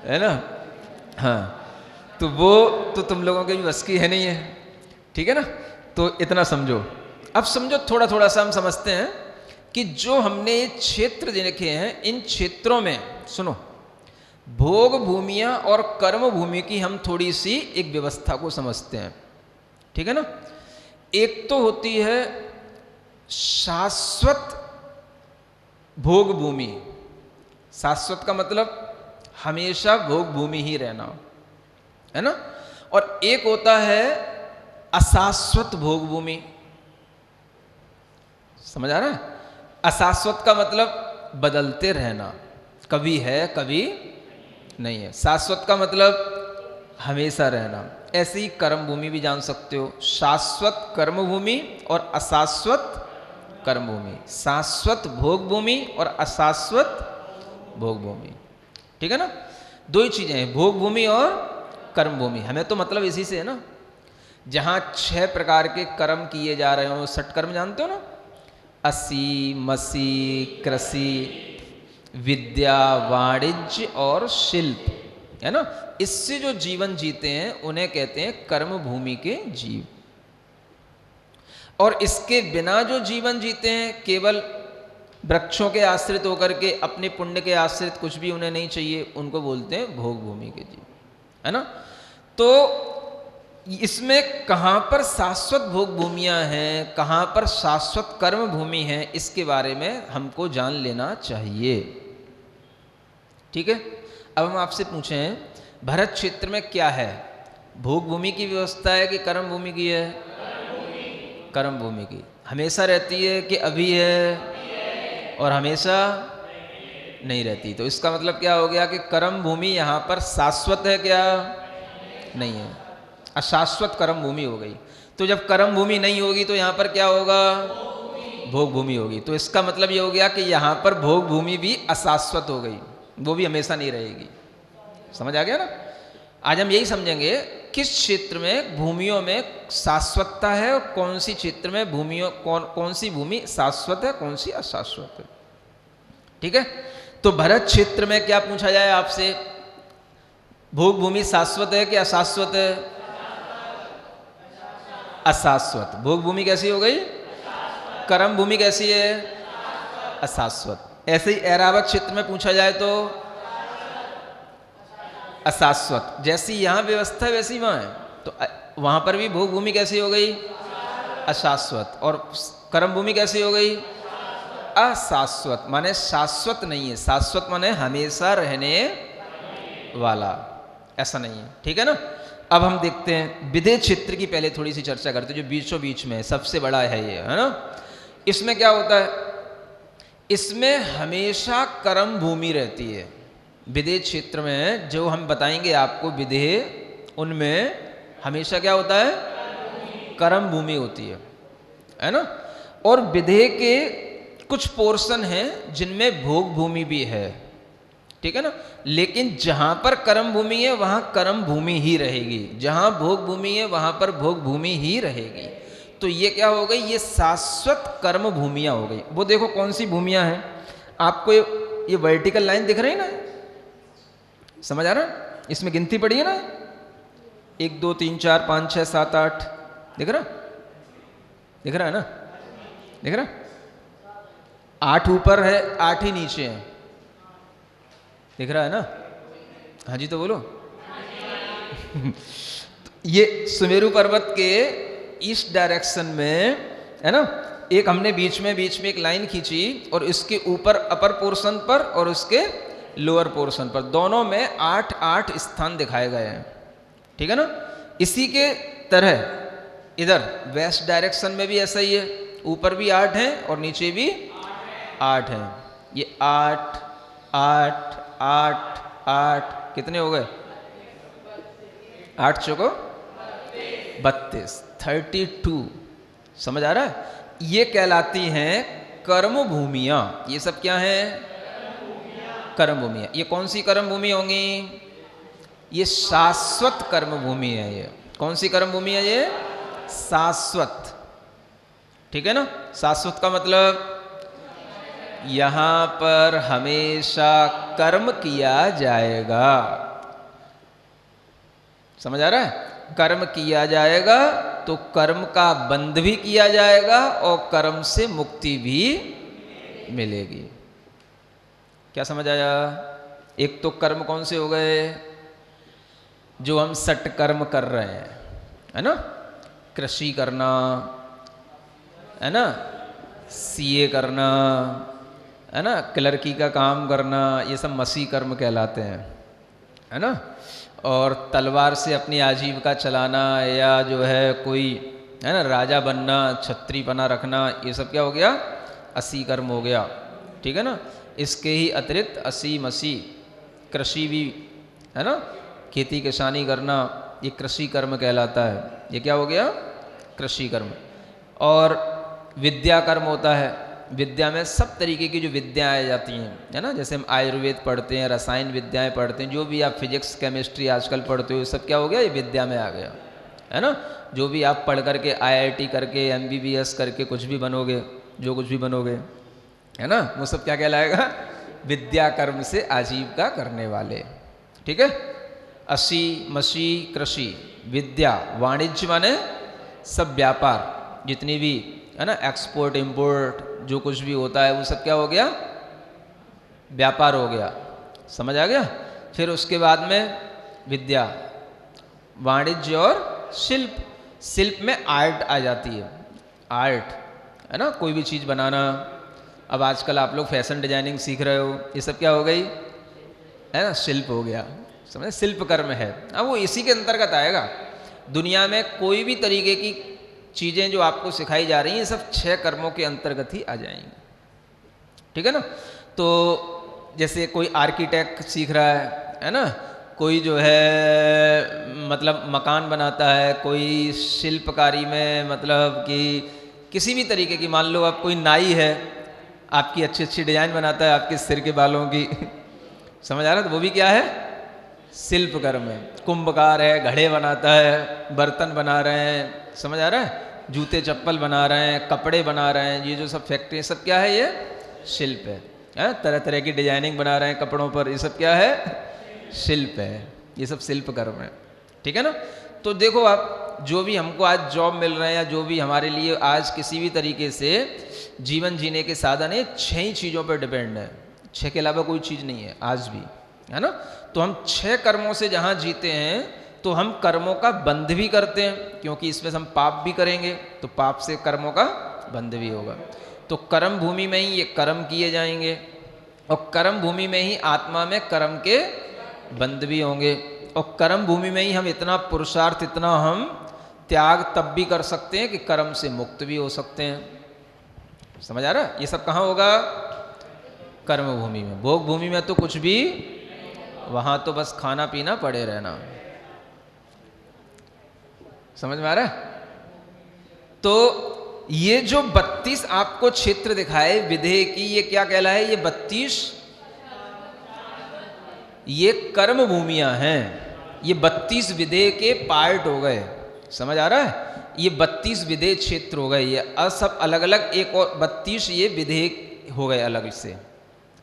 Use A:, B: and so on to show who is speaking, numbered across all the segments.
A: है ना। हाँ, तो वो तो तुम लोगों के भी बस की है नहीं है, ठीक है ना। तो इतना समझो। अब समझो, थोड़ा थोड़ा सा हम समझते हैं कि जो हमने ये क्षेत्र देखे हैं, इन क्षेत्रों में सुनो, भोग भूमियां और कर्म भूमि की हम थोड़ी सी एक व्यवस्था को समझते हैं, ठीक है ना। एक तो होती है शाश्वत भोग भूमि। शाश्वत का मतलब हमेशा भोग भूमि ही रहना, है ना। और एक होता है अशाश्वत भोग भूमि। समझ आ रहा है? अशाश्वत का मतलब बदलते रहना, कभी है कभी नहीं है। शाश्वत का मतलब हमेशा रहना। ऐसे ही कर्म भूमि भी जान सकते हो, शाश्वत कर्म भूमि और अशाश्वत कर्म भूमि, शाश्वत भोग भूमि और अशाश्वत भोग भूमि, ठीक है ना। दो ही चीजें हैं, भोग भूमि और कर्म भूमि। हमें तो मतलब इसी से है ना, जहां 6 प्रकार के कर्म किए जा रहे हो, षटकर्म जानते हो ना, असी मसी कृषि विद्या वाणिज्य और शिल्प, है ना। इससे जो जीवन जीते हैं उन्हें कहते हैं कर्म भूमि के जीव। और इसके बिना जो जीवन जीते हैं, केवल वृक्षों के आश्रित होकर के, अपने पुण्य के आश्रित, कुछ भी उन्हें नहीं चाहिए, उनको बोलते हैं भोग भूमि के जीव, है ना। तो इसमें कहाँ पर शाश्वत भोग भूमियाँ हैं, कहाँ पर शाश्वत कर्म भूमि है, इसके बारे में हमको जान लेना चाहिए, ठीक है। अब हम आपसे पूछें, भरत क्षेत्र में क्या है, भोग भूमि की व्यवस्था है कि कर्म भूमि की है? कर्म भूमि की। हमेशा रहती है कि अभी है और हमेशा नहीं रहती? तो इसका मतलब क्या हो गया कि कर्म भूमि यहाँ पर शाश्वत है क्या? नहीं है, अशाश्वत कर्म भूमि हो गई। तो जब कर्म भूमि नहीं होगी तो यहाँ पर क्या होगा? भोग भूमि होगी। तो इसका मतलब ये हो गया कि यहाँ पर भोग भूमि भी अशाश्वत हो गई, वो भी हमेशा नहीं रहेगी। समझ आ गया ना। आज हम यही समझेंगे किस क्षेत्र में भूमियों में शाश्वतता है और कौन सी क्षेत्र में भूमियों कौन सी भूमि शाश्वत है, कौन सी अशाश्वत है, ठीक है। तो भरत क्षेत्र में क्या पूछा जाए आपसे, भोग भूमि शाश्वत है कि अशाश्वत है? अशाश्वत। भोग भूमि कैसी हो गई? कर्म भूमि कैसी है? अशाश्वत। ऐसे ही ऐरावत क्षेत्र में पूछा जाए तो अशाश्वत। जैसी यहाँ व्यवस्था है वैसी वहाँ है, तो वहाँ पर भी भोग भूमि कैसी हो गई? अशाश्वत। और कर्म भूमि कैसी हो गई? अशाश्वत। माने शाश्वत नहीं है, शाश्वत माने हमेशा रहने वाला, ऐसा नहीं है, ठीक है ना। अब हम देखते हैं विदेह क्षेत्र की पहले थोड़ी सी चर्चा करते हैं, जो बीचों बीच में है, सबसे बड़ा है ये, है ना। इसमें क्या होता है? इसमें हमेशा कर्म भूमि रहती है। विदेह क्षेत्र में जो हम बताएंगे आपको विदेह, उनमें हमेशा क्या होता है? कर्म भूमि होती है ना। और विदेह के कुछ पोर्शन हैं जिनमें भोग भूमि भी है, ठीक है ना। लेकिन जहां पर कर्म भूमि है वहां कर्म भूमि ही रहेगी, जहां भोग भूमि है वहां पर भोग भूमि ही रहेगी। तो ये क्या हो गई? ये शाश्वत कर्म भूमियां हो गई। वो देखो कौन सी भूमियां हैं आपको, ये वर्टिकल लाइन दिख रही ना, समझ आ रहा है? इसमें गिनती पड़ी है ना, 1 2 3 4 5 6 7 8, दिख रहा? दिख रहा है ना? दिख रहा? 8 ऊपर है, 8 ही नीचे है, दिख रहा है ना? हाँ जी, तो बोलो। ये सुमेरु पर्वत के ईस्ट डायरेक्शन में है ना, एक हमने बीच में एक लाइन खींची और इसके ऊपर अपर पोर्शन पर और उसके लोअर पोर्शन पर, दोनों में 8 8 स्थान दिखाए गए हैं, ठीक है ना। इसी के तरह इधर वेस्ट डायरेक्शन में भी ऐसा ही है, ऊपर भी 8 हैं और नीचे भी 8 हैं। ये 8 8 8 8 कितने हो गए? 8 चौको 32, 32। समझ आ रहा है? ये कहलाती हैं कर्म भूमियां। ये सब क्या है? कर्म भूमियां। ये कौन सी कर्म भूमि होंगी? ये शाश्वत कर्म भूमि है। ये कौन सी कर्म भूमि है? ये शाश्वत, ठीक है ना। शाश्वत का मतलब यहां पर हमेशा कर्म किया जाएगा, समझ आ रहा है? कर्म किया जाएगा तो कर्म का बंध भी किया जाएगा और कर्म से मुक्ति भी मिलेगी। क्या समझ आया? एक तो कर्म कौन से हो गए? जो हम सट कर्म कर रहे हैं, है ना? कृषि करना, है ना, सीए करना, है ना, क्लर्की का काम करना, ये सब मसी कर्म कहलाते हैं, है ना? और तलवार से अपनी आजीविका चलाना या जो है कोई, है ना, राजा बनना, छत्री बना रखना, ये सब क्या हो गया? असी कर्म हो गया। ठीक है ना? इसके ही अतिरिक्त असी मसी कृषि भी, है ना, खेती किसानी करना, ये कृषि कर्म कहलाता है। ये क्या हो गया? कृषि कर्म। और विद्या कर्म होता है। विद्या में सब तरीके की जो विद्याएं जाती हैं, है ना, जैसे हम आयुर्वेद पढ़ते हैं, रसायन विद्याएं पढ़ते हैं, जो भी आप फिजिक्स केमिस्ट्री आजकल पढ़ते हो, ये सब क्या हो गया? ये विद्या में आ गया, है ना? जो भी आप पढ़ करके IIT करके MBBS करके कुछ भी बनोगे, जो कुछ भी बनोगे, है ना, वो सब क्या कहलाएगा? विद्या कर्म से आजीविका करने वाले। ठीक है? असी मसी कृषि, विद्या, वाणिज्य माने सब व्यापार, जितनी भी, है ना, एक्सपोर्ट इंपोर्ट जो कुछ भी होता है वो सब क्या हो गया? व्यापार हो गया। समझ आ गया? फिर उसके बाद में विद्या, वाणिज्य और शिल्प। शिल्प में आर्ट आ जाती है, आर्ट, है ना, कोई भी चीज़ बनाना। अब आजकल आप लोग फैशन डिजाइनिंग सीख रहे हो, ये सब क्या हो गई? है ना, शिल्प हो गया। समझे? शिल्प कर्म है। अब वो इसी के अंतर्गत आएगा। दुनिया में कोई भी तरीके की चीज़ें जो आपको सिखाई जा रही हैं, सब 6 कर्मों के अंतर्गत ही आ जाएंगी। ठीक है ना? तो जैसे कोई आर्किटेक्ट सीख रहा है ना, कोई जो है मतलब मकान बनाता है, कोई शिल्पकारी में मतलब कि किसी भी तरीके की, मान लो आप कोई नाई है, आपकी अच्छी अच्छी डिजाइन बनाता है आपके सिर के बालों की समझ आ रहा है? तो वो भी क्या है? शिल्प कर्म है। कुंभकार है, घड़े बनाता है, बर्तन बना रहे हैं, समझ आ रहा है? जूते चप्पल बना रहे हैं, कपड़े बना रहे हैं, ये जो सब फैक्ट्री, सब क्या है? ये शिल्प है। तरह तरह की डिजाइनिंग बना रहे हैं कपड़ों पर, ये सब क्या है? शिल्प है। ये सब शिल्प कर्म है। ठीक है ना? तो देखो आप, जो भी हमको आज जॉब मिल रहे हैं या जो भी हमारे लिए आज किसी भी तरीके से जीवन जीने के साधन है, 6 ही चीज़ों पर डिपेंड है। 6 के अलावा कोई चीज़ नहीं है आज भी, है ना? तो हम 6 कर्मों से जहाँ जीते हैं, तो हम कर्मों का बंध भी करते हैं, क्योंकि इसमें से हम पाप भी करेंगे तो पाप से कर्मों का बंध भी होगा। तो कर्म भूमि में ही ये कर्म किए जाएंगे और कर्म भूमि में ही आत्मा में कर्म के बंध भी होंगे। और कर्म भूमि में ही हम इतना पुरुषार्थ, इतना हम त्याग तब भी कर सकते हैं कि कर्म से मुक्त भी हो सकते हैं। समझ आ रहा है? ये सब कहाँ होगा? कर्म भूमि में। भोग भूमि में तो कुछ भी, वहां तो बस खाना पीना पड़े रहना। समझ में आ रहा है? तो ये जो 32 आपको क्षेत्र दिखाए विधेय की, ये क्या कहलाए? ये 32 ये कर्म भूमियां हैं। ये 32 विधेय के पार्ट हो गए। समझ आ रहा है? ये 32 विधेय क्षेत्र हो गए। ये सब अलग अलग, एक और 32 ये विधेय हो गए अलग से।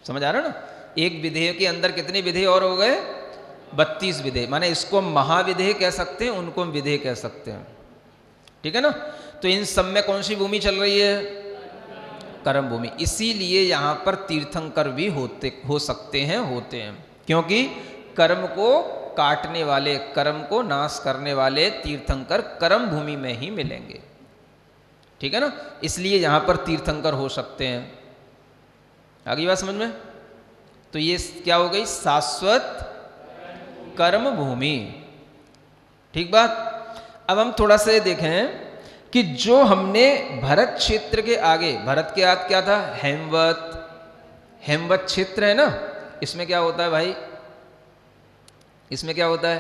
A: समझ आ रहा है ना? एक विधेय के अंदर कितने विधेय और हो गए? 32 विधेय। माने इसको हम महाविधेय कह सकते हैं, उनको हम विधेय कह सकते हैं। ठीक है ना? तो इन सब में कौन सी भूमि चल रही है? कर्म भूमि। इसीलिए यहां पर तीर्थंकर भी हो सकते हैं, होते हैं, क्योंकि कर्म को काटने वाले, कर्म को नाश करने वाले तीर्थंकर कर्म भूमि में ही मिलेंगे। ठीक है ना? इसलिए यहां पर तीर्थंकर हो सकते हैं। आगे बात समझ में? तो ये क्या हो गई? शाश्वत कर्म भूमि। ठीक बात? अब हम थोड़ा सा देखें कि जो हमने भरत क्षेत्र के आगे, भरत के आगे क्या था? हेमवत। हेमवत क्षेत्र है ना, इसमें क्या होता है भाई? इसमें क्या होता है?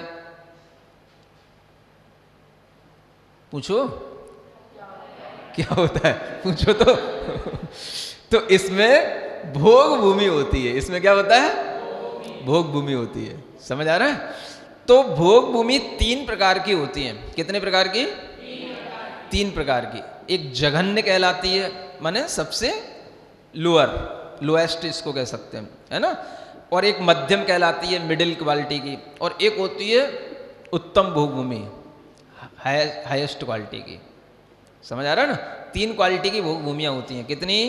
A: पूछो क्या होता है? पूछो तो तो इसमें भोग भूमि होती है। इसमें क्या होता है? भोग भूमि होती है। समझ आ रहा है? तो भोग भूमि 3 प्रकार की होती है। कितने प्रकार की? 3 प्रकार की। एक जघन्य कहलाती है, माने सबसे लोअर, लोएस्ट इसको कह सकते हैं, है ना? और एक मध्यम कहलाती है, मिडिल क्वालिटी की। और एक होती है उत्तम भोग भूमि, हाईएस्ट क्वालिटी की। समझ आ रहा है ना? 3 क्वालिटी की भोग भूमियां होती हैं। कितनी?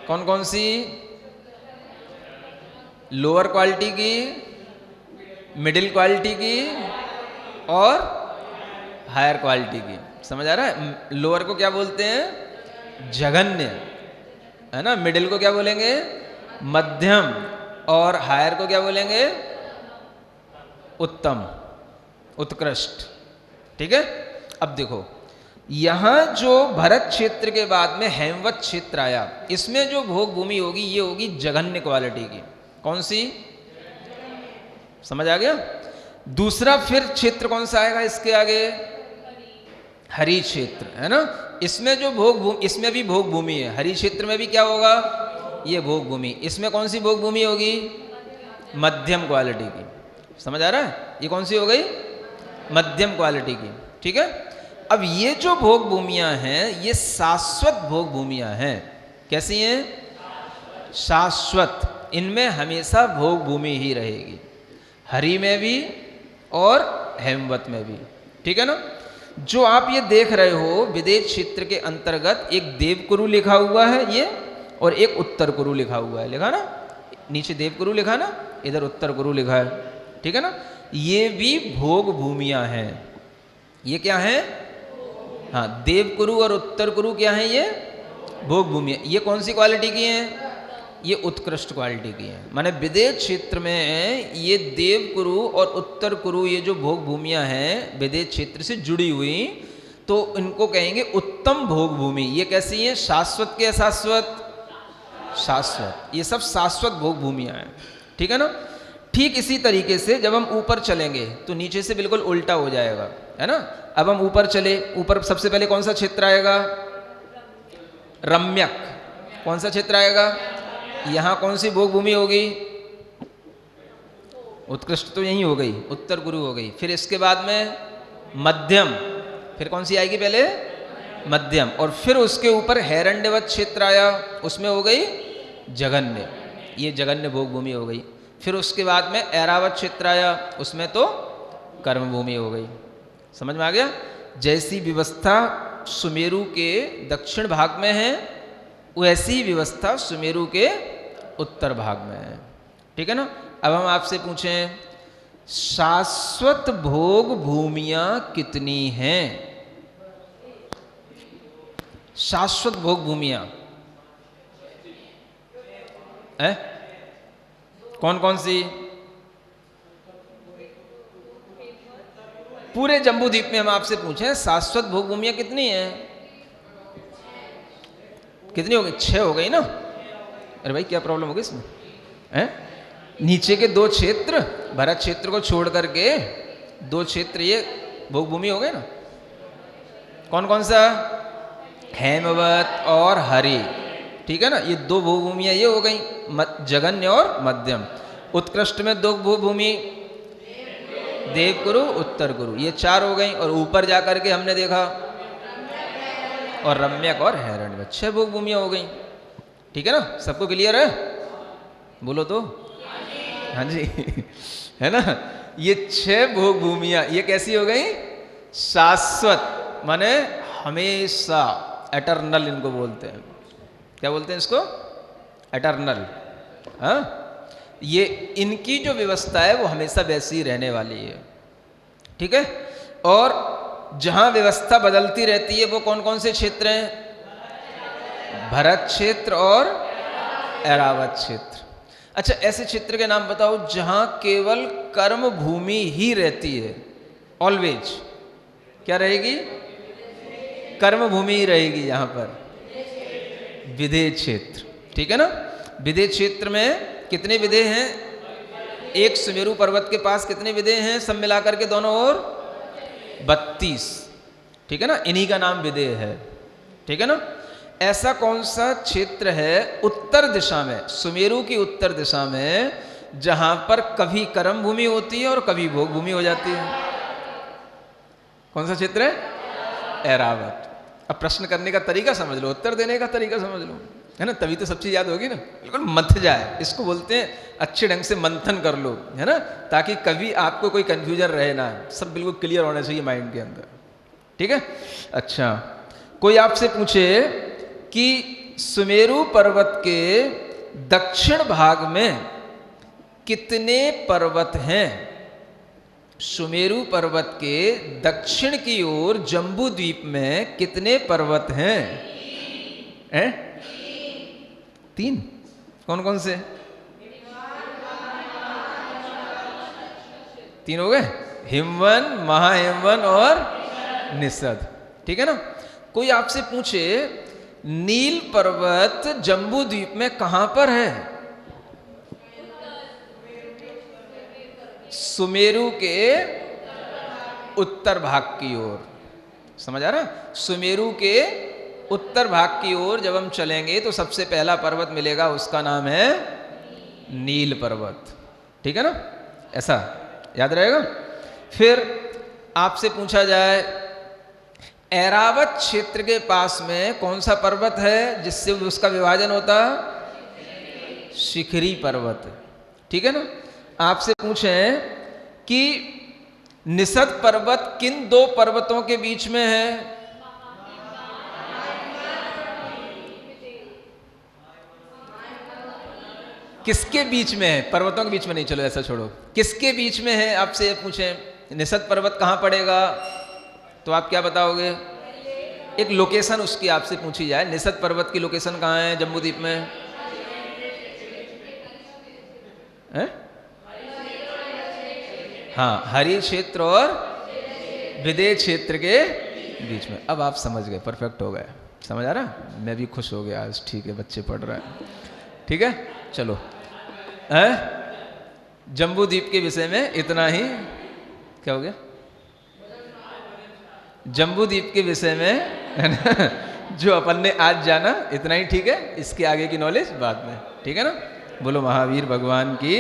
A: कौन कौन सी? लोअर क्वालिटी की, मिडिल क्वालिटी की और हायर क्वालिटी की। समझ आ रहा है? लोअर को क्या बोलते हैं? जघन्य, है ना? मिडिल को क्या बोलेंगे? मध्यम। और हायर को क्या बोलेंगे? उत्तम, उत्कृष्ट। ठीक है। अब देखो, यहां जो भरत क्षेत्र के बाद में हेमवत क्षेत्र आया, इसमें जो भोग भूमि होगी ये होगी जघन्य क्वालिटी की। कौन सी? समझ आ गया? दूसरा फिर क्षेत्र कौन सा आएगा इसके आगे? हरि क्षेत्र, है ना? इसमें जो भोग भूमि, इसमें भी भोग भूमि है। हरि क्षेत्र में भी क्या होगा? ये भोग भूमि। इसमें कौन सी भोग भूमि होगी? मध्यम क्वालिटी की। समझ आ रहा है? ये कौन सी हो गई? मध्यम क्वालिटी की। ठीक है। अब ये जो भोग भूमियां हैं ये शाश्वत भोग भूमियां हैं। कैसी हैं? शाश्वत। इनमें हमेशा भोग भूमि ही रहेगी, हरि में भी और हेमवत में भी। ठीक है ना? जो आप ये देख रहे हो विदेश क्षेत्र के अंतर्गत एक देवकुरु लिखा हुआ है ये, और एक उत्तर कुरु लिखा हुआ है। लिखा ना? नीचे देवकुरु लिखा ना, इधर उत्तर कुरु लिखा है। ठीक है ना? ये भी भोग भूमियां हैं। ये क्या है? हाँ, देवकुरु और उत्तर कुरु क्या है? ये भोग भूमियां। ये कौन सी क्वालिटी की हैं? ये उत्कृष्ट क्वालिटी की हैं। माने विदेश क्षेत्र में ये देवकुरु और उत्तर कुरु, ये जो भोग भूमियां हैं विदेश क्षेत्र से जुड़ी हुई, तो इनको कहेंगे उत्तम भोग भूमि। ये कैसी हैं? शाश्वत के अशाश्वत? शाश्वत। ये सब शाश्वत भोग भूमियां हैं। ठीक है ना? ठीक इसी तरीके से जब हम ऊपर चलेंगे तो नीचे से बिल्कुल उल्टा हो जाएगा, है ना? अब हम ऊपर चले, ऊपर सबसे पहले कौन सा क्षेत्र आएगा? रम्यक। कौन सा क्षेत्र आएगा? यहां कौन सी भोग भूमि होगी? उत्कृष्ट तो यही हो गई, उत्तर गुरु हो गई। फिर इसके बाद में मध्यम। फिर कौन सी आएगी? पहले मध्यम, और फिर उसके ऊपर हैरण्यवत क्षेत्र आया, उसमें हो गई जघन्य। ये जघन्य भोग भूमि हो गई। फिर उसके बाद में ऐरावत क्षेत्र आया, उसमें तो कर्म भूमि हो गई। समझ में आ गया? जैसी व्यवस्था सुमेरु के दक्षिण भाग में है, वैसी व्यवस्था सुमेरु के उत्तर भाग में है। ठीक है ना? अब हम आपसे पूछें, शाश्वत भोग भूमियां कितनी हैं? शाश्वत भोग भूमियां है कौन कौन सी? पूरे जम्बू द्वीप में हम आपसे पूछें शाश्वत भोग भूमियां कितनी हैं? कितनी हो गई? 6 हो गई ना? अरे भाई क्या प्रॉब्लम हो गई इसमें? हैं? नीचे के 2 क्षेत्र, भरत क्षेत्र को छोड़ करके 2 क्षेत्र ये भोग भूमि हो गए ना? कौन कौन सा? हेमवत और हरि। ठीक है ना? ये 2 भोग भूमियां ये हो गई, जघन्य और मध्यम। उत्कृष्ट में 2 भोग भूमि, देवकुरु, उत्तर कुरु, ये 4 हो गई। और ऊपर जाकर के हमने देखा और रम्यक और हैरण्यवत, 6 भोग भूमियां हो गई। ठीक है ना? सबको क्लियर है? बोलो तो हाँ जी है ना? ये 6 भोग भूमियां ये कैसी हो गई? शाश्वत, माने हमेशा, एटर्नल इनको बोलते हैं। क्या बोलते हैं इसको? एटर्नल। हाँ, ये इनकी जो व्यवस्था है वो हमेशा वैसी रहने वाली है। ठीक है? और जहां व्यवस्था बदलती रहती है वो कौन कौन से क्षेत्र हैं? भरत क्षेत्र और ऐरावत क्षेत्र। अच्छा, ऐसे क्षेत्र के नाम बताओ जहां केवल कर्म भूमि ही रहती है, ऑलवेज। क्या रहेगी? कर्म भूमि ही रहेगी यहां पर। विदेह क्षेत्र। ठीक है ना? विदेह क्षेत्र में कितने विदेह हैं? एक सुमेरु पर्वत के पास कितने विदेह हैं सब मिलाकर के दोनों ओर? 32। ठीक है ना? इन्हीं का नाम विदेह है। ठीक है ना? ऐसा कौन सा क्षेत्र है उत्तर दिशा में, सुमेरु की उत्तर दिशा में, जहां पर कभी कर्म भूमि होती है और कभी भोग भूमि हो जाती है? कौन सा क्षेत्र है? ऐरावत। अब प्रश्न करने का तरीका समझ लो, उत्तर देने का तरीका समझ लो। है ना, तभी तो सब चीज़ याद होगी ना, बिल्कुल मथ जाए, इसको बोलते हैं अच्छे ढंग से मंथन कर लो, है ना, ताकि कभी आपको कोई कन्फ्यूजन रहे ना, सब बिल्कुल क्लियर होना चाहिए माइंड के अंदर। ठीक है। अच्छा, कोई आपसे पूछे कि सुमेरु पर्वत के दक्षिण भाग में कितने पर्वत हैं? सुमेरु पर्वत के दक्षिण की ओर जम्बू द्वीप में कितने पर्वत हैं? 3। कौन कौन से? 3 हो गए, हिमवन, महाहिमवन और निषद। ठीक है ना। कोई आपसे पूछे नील पर्वत जम्बू द्वीप में कहां पर है? सुमेरु के उत्तर भाग की ओर। समझ आ रहा? सुमेरु के उत्तर भाग की ओर जब हम चलेंगे तो सबसे पहला पर्वत मिलेगा, उसका नाम है नील पर्वत। ठीक है ना, ऐसा याद रहेगा। फिर आपसे पूछा जाए ऐरावत क्षेत्र के पास में कौन सा पर्वत है जिससे उसका विभाजन होता? शिखरी पर्वत। ठीक है ना। आपसे पूछें कि निषद पर्वत किन 2 पर्वतों के बीच में है? किसके बीच में है? पर्वतों के बीच में नहीं, चलो ऐसा छोड़ो, किसके बीच में है? आपसे पूछें निषद पर्वत कहां पड़ेगा, तो आप क्या बताओगे? एक लोकेशन उसकी आपसे पूछी जाए, निषद पर्वत की लोकेशन कहां है जम्बू द्वीप में? है? हाँ, हरि क्षेत्र और विदेह क्षेत्र के बीच में। अब आप समझ गए, परफेक्ट हो गए। समझ आ रहा? मैं भी खुश हो गया आज। ठीक है, बच्चे पढ़ रहे हैं। ठीक है, चलो। जम्बू द्वीप के विषय में इतना ही। क्या हो गया? जम्बू द्वीप के विषय में जो अपन ने आज जाना इतना ही ठीक है, इसके आगे की नॉलेज बाद में। ठीक है ना। बोलो महावीर भगवान की